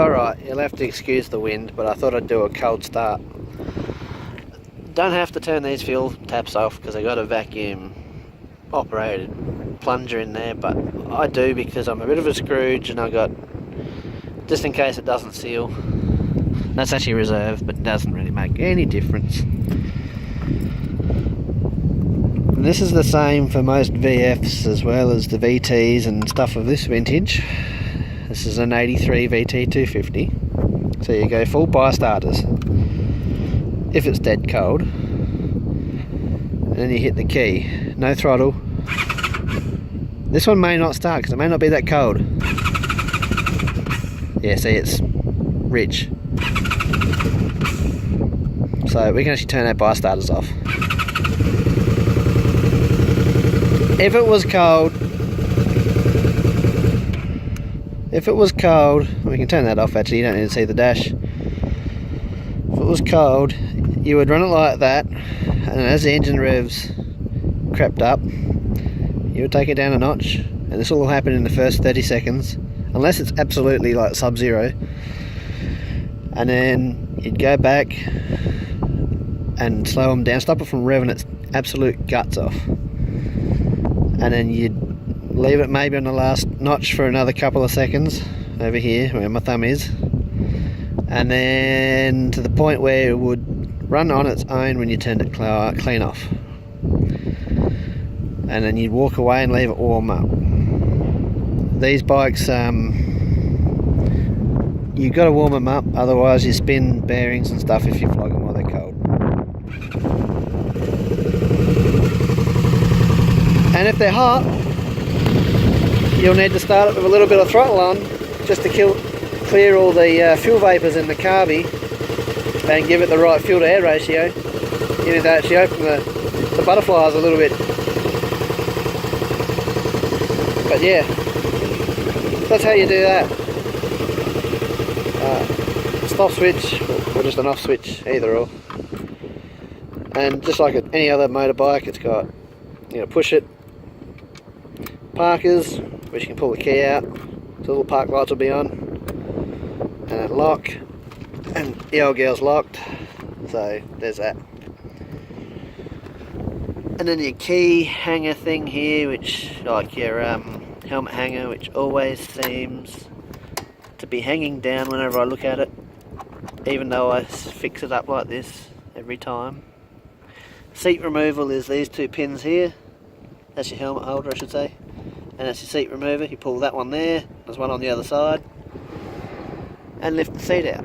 alright, you'll have to excuse the wind, but I thought I'd do a cold start. Don't have to turn these fuel taps off because I got a vacuum operated plunger in there, but I do because I'm a bit of a Scrooge and I got, just in case it doesn't seal. That's actually reserved, but it doesn't really make any difference. And this is the same for most VFs as well as the VTs and stuff of this vintage. This is an 83 vt250. So you go full by starters if it's dead cold, and then you hit the key, no throttle. This one may not start because it may not be that cold. Yeah, see, it's rich. So we can actually turn our by starters off. If it was cold, we can turn that off actually, you don't need to see the dash. If it was cold, you would run it like that, and as the engine revs crept up, you would take it down a notch, and this will all happen in the first 30 seconds, unless it's absolutely like sub-zero, and then you'd go back and slow them down, stop it from revving its absolute guts off, and then you'd leave it maybe on the last notch for another couple of seconds, over here where my thumb is, and then to the point where it would run on its own when you turned it clean off, and then you'd walk away and leave it warm up. These bikes, you've got to warm them up, otherwise you spin bearings and stuff if you flog them while they're cold. And if they're hot, you'll need to start it with a little bit of throttle on, just to clear all the fuel vapours in the carby and give it the right fuel to air ratio. You need to actually open the butterflies a little bit. But yeah, that's how you do that. Stop switch, or just an off switch, either or. And just like any other motorbike, it's got, you know, push it, parkers, which you can pull the key out, so little park lights will be on, and then lock, and the old girl's locked, so there's that. And then your key hanger thing here, which, like your helmet hanger, which always seems to be hanging down whenever I look at it, even though I fix it up like this every time. Seat removal is these two pins here. That's your helmet holder, I should say, and that's your seat remover. You pull that one there, there's one on the other side, and lift the seat out.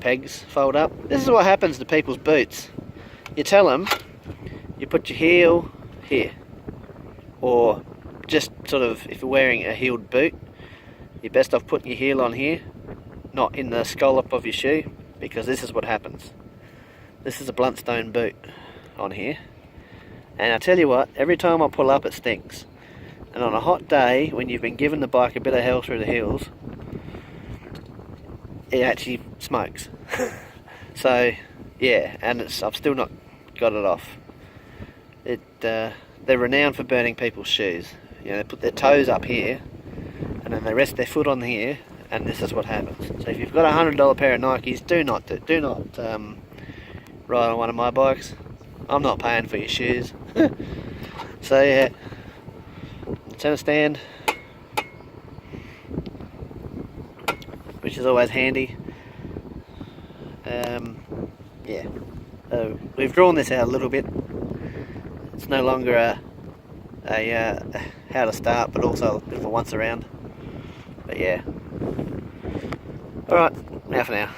Pegs fold up. This is what happens to people's boots. You tell them, you put your heel here, or just sort of, if you're wearing a heeled boot, you're best off putting your heel on here, not in the scallop of your shoe, because this is what happens. This is a blunt stone boot on here, and I tell you what, every time I pull up it stinks. And on a hot day, when you've been giving the bike a bit of hell through the hills, it actually smokes. So yeah, and I've still not got it off. They're renowned for burning people's shoes. You know, they put their toes up here, and then they rest their foot on here, and this is what happens. So if you've got $100 pair of Nikes, do not ride on one of my bikes. I'm not paying for your shoes. So yeah, center stand, which is always handy. Yeah, so we've drawn this out a little bit. It's no longer a how to start, but also a bit of a once around. But yeah, alright, now for now.